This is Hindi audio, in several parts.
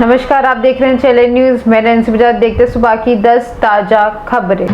नमस्कार, आप देख रहे हैं चैनल न्यूज। मैं नैन्सी बजाज। देखते सुबह की 10 ताजा खबरें।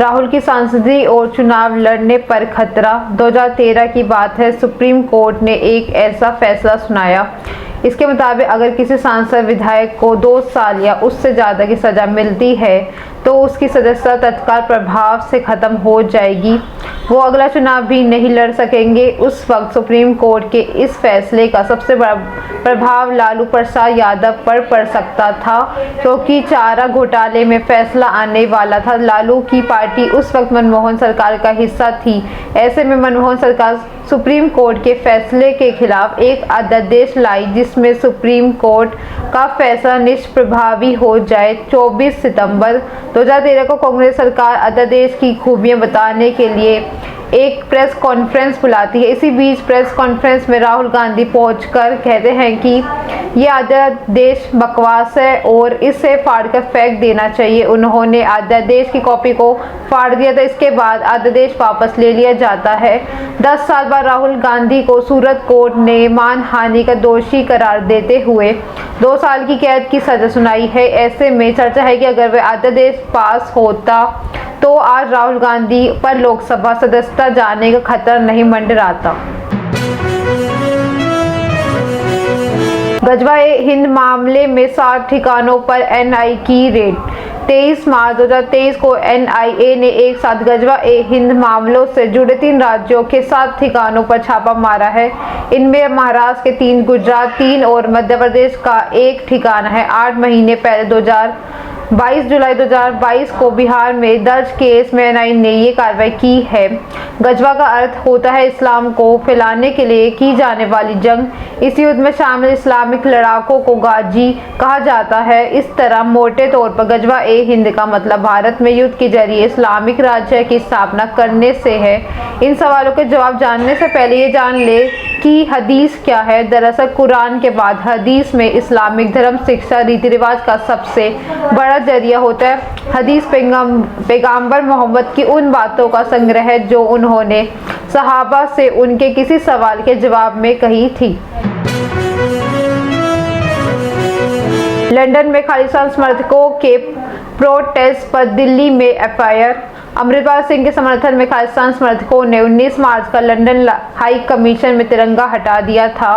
राहुल की सांसदी और चुनाव लड़ने पर खतरा। 2013 की बात है, सुप्रीम कोर्ट ने एक ऐसा फैसला सुनाया। इसके मुताबिक अगर किसी सांसद विधायक को 2 साल या उससे ज़्यादा की सज़ा मिलती है तो उसकी सदस्यता तत्काल प्रभाव से ख़त्म हो जाएगी। वो अगला चुनाव भी नहीं लड़ सकेंगे। उस वक्त सुप्रीम कोर्ट के इस फैसले का सबसे बड़ा प्रभाव लालू प्रसाद यादव पर पड़ सकता था, क्योंकि चारा घोटाले में फैसला आने वाला था। लालू की पार्टी उस वक्त मनमोहन सरकार का हिस्सा थी। ऐसे में मनमोहन सरकार सुप्रीम कोर्ट के फैसले के खिलाफ एक अध्यादेश लाई, जिसमें सुप्रीम कोर्ट का फैसला निष्प्रभावी हो जाए। 24 सितंबर 2013 को कांग्रेस सरकार अध्यादेश की खूबियां बताने के लिए एक प्रेस कॉन्फ्रेंस बुलाती है। इसी बीच प्रेस कॉन्फ्रेंस में राहुल गांधी पहुंचकर कहते हैं कि ये अध्यादेश बकवास है और इसे फाड़कर फेंक देना चाहिए। उन्होंने अध्यादेश की कॉपी को फाड़ दिया था। इसके बाद अध्यादेश वापस ले लिया जाता है। 10 साल बाद राहुल गांधी को सूरत कोर्ट ने मानहानि का दोषी करार देते हुए 2 साल की कैद की सजा सुनाई है। ऐसे में चर्चा है कि अगर वह अध्यादेश पास होता तो आज राहुल गांधी पर लोकसभा सदस्यता जाने का खतरा नहीं मंडराता। गजवा-ए-हिंद मामले में 7 ठिकानों पर एनआईए की रेड। 23 मार्च 2023 को एनआईए ने एक साथ गजवा-ए-हिंद मामलों से जुड़े 3 राज्यों के 7 ठिकानों पर छापा मारा है। इनमें महाराष्ट्र के 3, गुजरात 3 और मध्य प्रदेश का 1 ठिकाना है। 8 महीने पहले 22 जुलाई 2022 को बिहार में दर्ज केस में एनआईए ने ये कार्रवाई की है। गजवा का अर्थ होता है इस्लाम को फैलाने के लिए की जाने वाली जंग। इस युद्ध में शामिल इस्लामिक लड़ाकों को गाजी कहा जाता है। इस तरह मोटे तौर पर गजवा-ए-हिंद का मतलब भारत में युद्ध के जरिए इस्लामिक राज्य की स्थापना करने से है। इन सवालों के जवाब जानने से पहले ये जान ले कि हदीस क्या है। दरअसल कुरान के बाद हदीस में इस्लामिक धर्म शिक्षा रीति रिवाज का सबसे बड़ा जरिया होता है। हदीस पैगंबर मोहम्मद की उन बातों का संग्रह है जो उन्होंने सहाबा से उनके किसी सवाल के जवाब में कही थी। लंदन में खालिस्तान समर्थकों के प्रोटेस्ट पर दिल्ली में एफआईआर। अमृतपाल सिंह के समर्थन में खालिस्तान समर्थकों ने 19 मार्च का लंदन हाई कमीशन में तिरंगा हटा दिया था।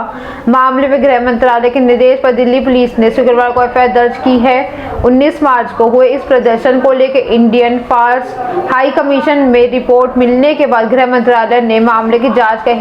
मामले में गृह मंत्रालय के निर्देश पर दिल्ली पुलिस ने शुक्रवार को एफआईआर दर्ज की है। 19 मार्च को हुए इस प्रदर्शन को लेकर इंडियन फॉरेस्ट हाई कमीशन में रिपोर्ट मिलने के बाद गृह मंत्रालय ने मामले की जांच का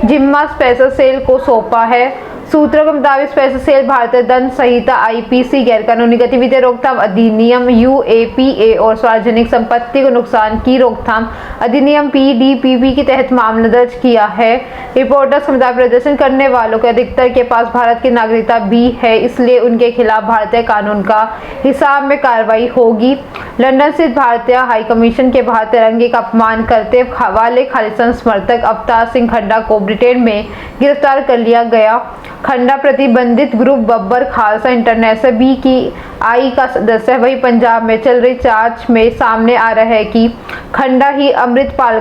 जिम्मा स्पेशल सेल को सौंपा है। सूत्रों के मुताबिक स्पेशल सेल भारतीय दंड संहिता आईपीसी, गैरकानूनी गतिविधियां रोकथाम अधिनियम यूएपीए और सार्वजनिक संपत्ति को नुकसान की रोकथाम अधिनियम पीडीपीपी के तहत मामला दर्ज किया है। रिपोर्टर्स के मुताबिक प्रदर्शन करने वालों के अधिकतर के पास भारत की नागरिकता भी है, इसलिए उनके खिलाफ भारतीय कानून का हिसाब में कार्रवाई होगी। लंदन स्थित भारतीय हाई कमीशन के बाहर तिरंगे का अपमान करते वाले खालिस्तान समर्थक अवतार सिंह खन्ना को ब्रिटेन में गिरफ्तार कर लिया गया। खन्ना प्रतिबंधित group Babbar Khalsa international BKI का सदस्य है। वहीं पंजाब में चल रही जांच में सामने आ रहा है कि खन्ना ही अमृतपाल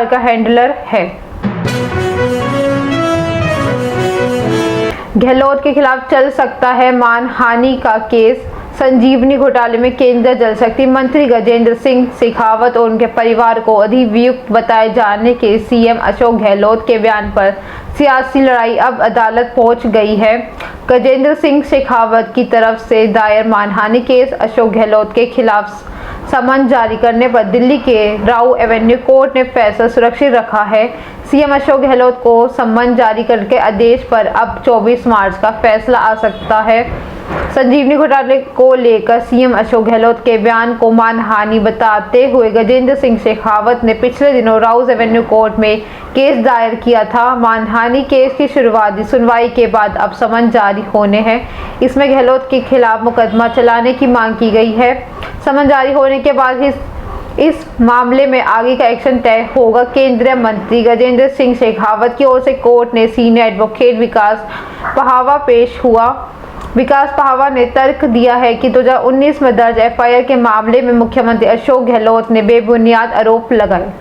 का हैंडलर है। गहलोत के खिलाफ चल सकता है मानहानि का केस। संजीवनी घोटाले में केंद्रीय जल शक्ति मंत्री गजेंद्र सिंह शेखावत और उनके परिवार को अभियुक्त बताए जाने के सीएम अशोक गहलोत के बयान पर सियासी लड़ाई अब अदालत पहुंच गई है। गजेंद्र सिंह शेखावत की तरफ से दायर मानहानि केस अशोक गहलोत के खिलाफ समन जारी करने पर दिल्ली के राउ एवेन्यू कोर्ट ने फैसला सुरक्षित रखा है। सीएम अशोक गहलोत को समन जारी करके आदेश पर अब 24 मार्च का फैसला आ सकता है। संजीवनी घोटाले को लेकर सीएम अशोक गहलोत के बयान को मानहानि बताते हुए गजेंद्र सिंह शेखावत ने पिछले दिनों राउस एवेन्यू कोर्ट में केस दायर किया था। मानहानि केस की शुरुआती सुनवाई के बाद अब समन जारी होने हैं। इसमें गहलोत के खिलाफ मुकदमा चलाने की मांग की गई है। समन जारी होने के बाद इस मामले में आगे का एक्शन तय होगा। केंद्रीय मंत्री गजेंद्र सिंह शेखावत की ओर से कोर्ट ने सीनियर एडवोकेट विकास पहावा पेश हुआ। विकास पहावा ने तर्क दिया है कि 2019 में दर्ज एफआईआर के मामले में मुख्यमंत्री अशोक गहलोत ने बेबुनियाद आरोप लगाए।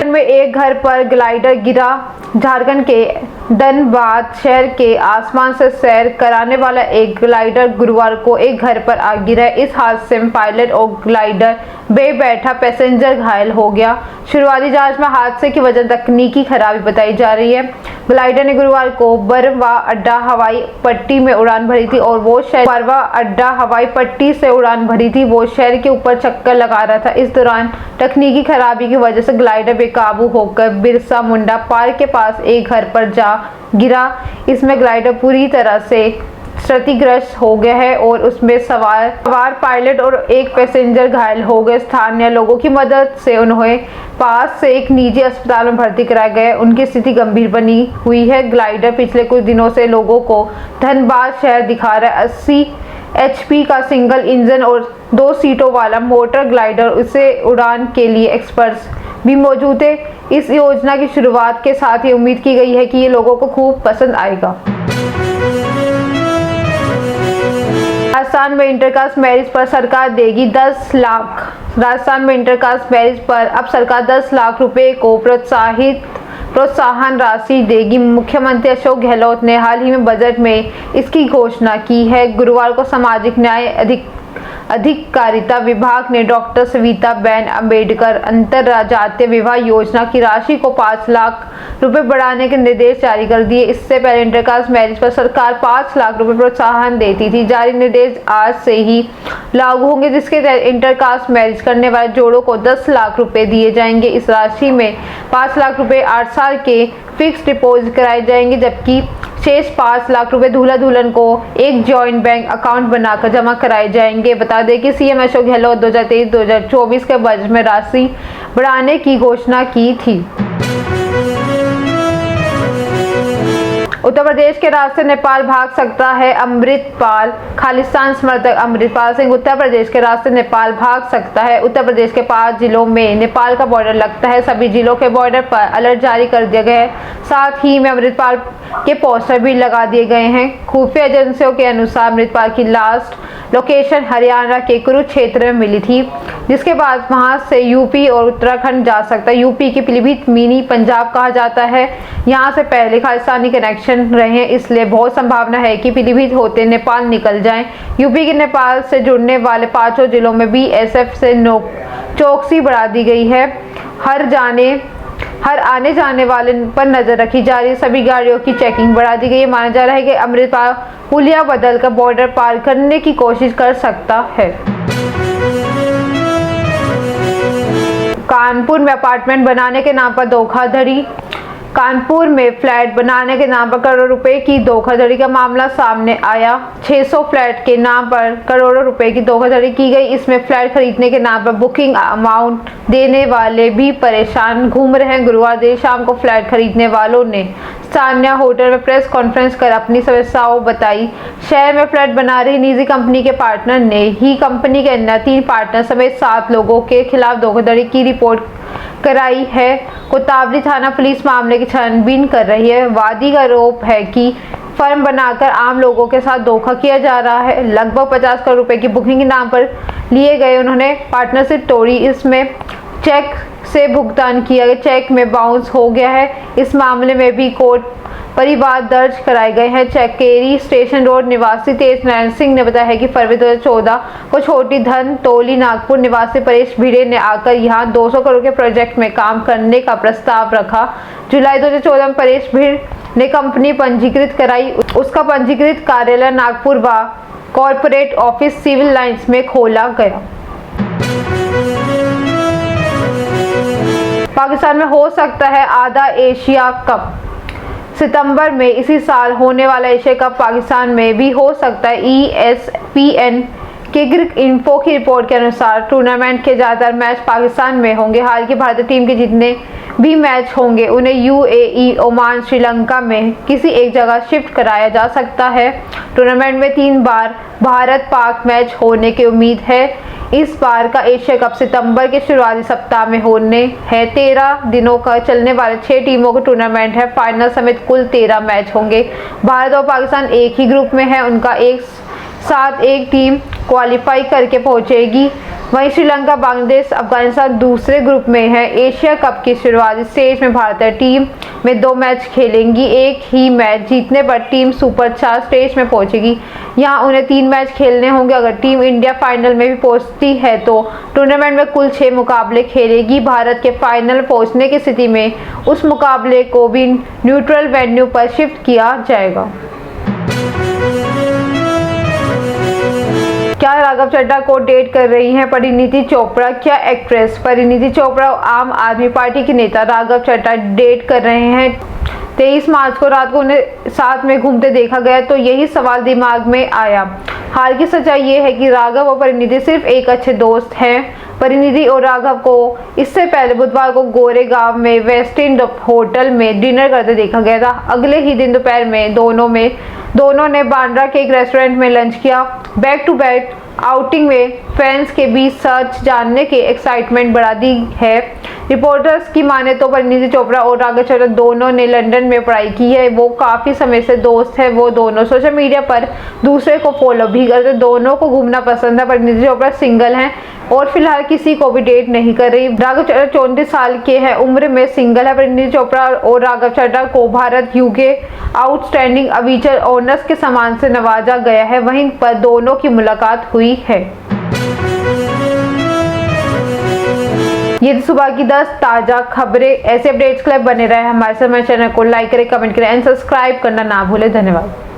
में एक घर पर ग्लाइडर गिरा। झारखंड के धनबाद शहर के आसमान से सैर कराने वाला एक ग्लाइडर गुरुवार को एक घर पर आ गिरा। इस हादसे में पायलट और ग्लाइडर में बैठा पैसेंजर घायल हो गया। शुरुआती जांच में हादसे की वजह तकनीकी खराबी बताई जा रही है। ग्लाइडर ने गुरुवार को बरवा अड्डा हवाई पट्टी में उड़ान भरी थी और वो शहर के ऊपर चक्कर लगा रहा था। इस दौरान तकनीकी खराबी की वजह से ग्लाइडर बेकाबू होकर बिरसा मुंडा पार्क के पास एक घर पर जा गिरा। इसमें ग्लाइडर पूरी तरह से क्षतिग्रस्त हो गया है और उसमें सवार पायलट और एक पैसेंजर घायल हो गए। स्थानीय लोगों की मदद से उन्हें पास से एक निजी अस्पताल में भर्ती कराया गया। उनकी स्थिति गंभीर बनी हुई है। ग्लाइडर पिछले कुछ दिनों से लोगों को धनबाद शहर दिखा रहा है। 80 HP का सिंगल इंजन और 2 सीटों वाला मोटर ग्लाइडर, उसे उड़ान के लिए एक्सपर्ट्स भी मौजूद है। इस योजना की शुरुआत के साथ ही उम्मीद की गई है कि ये लोगों को खूब पसंद आएगा। राजस्थान में इंटरकास्ट मैरिज पर सरकार देगी 10 लाख। राजस्थान में इंटरकास्ट मैरिज पर अब सरकार 10 लाख रुपए को प्रोत्साहन राशि देगी। मुख्यमंत्री अशोक गहलोत ने हाल ही में बजट में इसकी घोषणा की है। गुरुवार को सामाजिक न्याय अधिकारिता विभाग ने डॉक्टर सविता बेन अम्बेडकर अंतरजातीय विवाह योजना की राशि को 5 लाख रुपए बढ़ाने के निर्देश जारी कर दिए। इससे पहले इंटरकास्ट मैरिज पर सरकार 5 लाख रुपए प्रोत्साहन देती थी। जारी निर्देश आज से ही लागू होंगे, जिसके तहत इंटरकास्ट मैरिज करने वाले जोड़ों को 10 लाख रुपए दिए जाएंगे। इस राशि में 5 लाख रुपए 8 साल के फिक्स डिपॉजिट कराए जाएंगे, जबकि शेष 5 लाख रुपए दूल्हा दुल्हन को एक जॉइंट बैंक अकाउंट बनाकर जमा कराए जाएंगे। बता दें कि सीएम अशोक गहलोत 2023-2024 के बजट में राशि बढ़ाने की घोषणा की थी। उत्तर प्रदेश के रास्ते नेपाल भाग सकता है अमृतपाल। खालिस्तान समर्थक अमृतपाल सिंह उत्तर प्रदेश के रास्ते नेपाल भाग सकता है। उत्तर प्रदेश के 5 जिलों में नेपाल का बॉर्डर लगता है। सभी जिलों के बॉर्डर पर अलर्ट जारी कर दिया गया है। साथ ही में अमृतपाल के पोस्टर भी लगा दिए गए हैं। खुफिया एजेंसियों के अनुसार अमृतपाल की लास्ट लोकेशन हरियाणा के कुरुक्षेत्र में मिली थी, जिसके बाद वहां से यूपी और उत्तराखंड जा सकता है। यूपी की पीलीभीत मिनी पंजाब कहा जाता है। यहाँ से पहले खालिस्तानी कनेक्शन रहे हैं, इसलिए बहुत संभावना है कि पीलीभीत होते नेपाल निकल जाएं। यूपी के नेपाल से जुड़ने वाले 5 जिलों में BSF से चौकसी बढ़ा दी गई है। हर आने जाने वाले पर नजर रखी जा रही है। सभी गाड़ियों की चेकिंग बढ़ा दी गई है। माना जा रहा है कि अमृतपाल हुलिया बदल कर बॉर्डर पार करने की कोशिश कर सकता है। कानपुर में अपार्टमेंट बनाने के नाम पर धोखाधड़ी। कानपुर में फ्लैट बनाने के नाम पर करोड़ों रुपए की धोखाधड़ी का मामला सामने आया। 600 फ्लैट के नाम पर करोड़ों रुपए की धोखाधड़ी की गई। इसमें फ्लैट खरीदने के नाम पर बुकिंग अमाउंट देने वाले भी परेशान घूम रहे हैं। गुरुवार देर शाम को फ्लैट खरीदने वालों ने स्थानीय होटल में प्रेस कॉन्फ्रेंस कर अपनी समस्याओं बताई। शहर में फ्लैट बना रही निजी कंपनी के पार्टनर ने ही कंपनी के अन्य 3 पार्टनर समेत 7 लोगों के खिलाफ धोखाधड़ी की रिपोर्ट कराई है। कोतवाली थाना पुलिस मामले की छानबीन कर रही है। वादी का आरोप है कि फर्म बनाकर आम लोगों के साथ धोखा किया जा रहा है। लगभग 50 करोड़ रुपए की बुकिंग के नाम पर लिए गए उन्होंने पार्टनरशिप तोड़ी। इसमें चेक से भुगतान किया गया, चेक में बाउंस हो गया है। इस मामले में भी कोर्ट परिवाद दर्ज कराए गए हैं। चकेरी स्टेशन रोड निवासी तेज नारायण सिंह ने बताया है कि फरवरी 2014 को छोटी धन तोली नागपुर निवासी परेश भिड़े ने आकर यहां 200 करोड़ के प्रोजेक्ट में काम करने का प्रस्ताव रखा। जुलाई 2014 में परेश भिड़ ने कंपनी पंजीकृत कराई। उसका पंजीकृत कार्यालय नागपुर व कॉर्पोरेट ऑफिस सिविल लाइंस में खोला गया। पाकिस्तान में हो सकता है आधा एशिया कप। सितंबर में इसी साल होने वाला एशिया कप पाकिस्तान में भी हो सकता है। ESPN के क्रिकेट इन्फो की रिपोर्ट के अनुसार टूर्नामेंट के ज़्यादातर मैच पाकिस्तान में होंगे। हाल की भारतीय टीम के जितने भी मैच होंगे उन्हें UAE, ओमान, श्रीलंका में किसी एक जगह शिफ्ट कराया जा सकता है। टूर्नामेंट में 3 बार भारत पाक मैच होने की उम्मीद है। इस बार का एशिया कप सितंबर के शुरुआती सप्ताह में होने है। 13 दिनों का चलने वाले 6 टीमों का टूर्नामेंट है। फाइनल समेत कुल 13 मैच होंगे। भारत और पाकिस्तान एक ही ग्रुप में है। उनका एक साथ एक टीम क्वालिफाई करके पहुंचेगी। वहीं श्रीलंका, बांग्लादेश, अफगानिस्तान दूसरे ग्रुप में है। एशिया कप की शुरुआती स्टेज में भारतीय टीम में 2 मैच खेलेंगी। एक ही मैच जीतने पर टीम सुपर 4 स्टेज में पहुंचेगी। यहां उन्हें 3 मैच खेलने होंगे। अगर टीम इंडिया फाइनल में भी पहुंचती है तो टूर्नामेंट में कुल 6 मुकाबले खेलेगी। भारत के फाइनल पहुंचने की स्थिति में उस मुकाबले को भी न्यूट्रल वेन्यू पर शिफ्ट किया जाएगा। क्या राघव चड्ढा को डेट कर रही हैं परिणीति चोपड़ा? क्या एक्ट्रेस परिणीति चोपड़ा आम आदमी पार्टी के नेता राघव चड्ढा डेट कर रहे हैं? 23 मार्च को रात को उन्हें साथ में घूमते देखा गया तो यही सवाल दिमाग में आया। हाल की सच्चाई ये है कि राघव और परिणीति सिर्फ एक अच्छे दोस्त हैं। परिणीति और राघव को इससे पहले बुधवार को गोरेगांव में वेस्ट इंड होटल में डिनर करते देखा गया था। अगले ही दिन दोपहर में दोनों ने बांद्रा के एक रेस्टोरेंट में लंच किया। बैक टू बैक आउटिंग में फैंस के बीच सच जानने की एक्साइटमेंट बढ़ा दी है। रिपोर्टर्स की माने तो परिणीति चोपड़ा और राघव चड्ढा दोनों ने लंदन में पढ़ाई की है। वो काफ़ी समय से दोस्त है। वो दोनों सोशल मीडिया पर दूसरे को फॉलो भी करते। दोनों को घूमना पसंद है। परिणीति चोपड़ा सिंगल हैं और फिलहाल किसी को भी डेट नहीं कर रही। राघव चड्ढा 34 साल के हैं उम्र में, सिंगल है। परिणीति चोपड़ा और राघव चड्ढा को भारत यूके आउटस्टैंडिंग अविचल ऑनर्स के सम्मान से नवाजा गया है। वहीं पर दोनों की मुलाकात हुई है। ये सुबह की 10 ताज़ा खबरें। ऐसे अपडेट्स के लिए बने रहे हमारे साथ। हमारे चैनल को लाइक करें, कमेंट करें एंड सब्सक्राइब करना ना भूलें। धन्यवाद।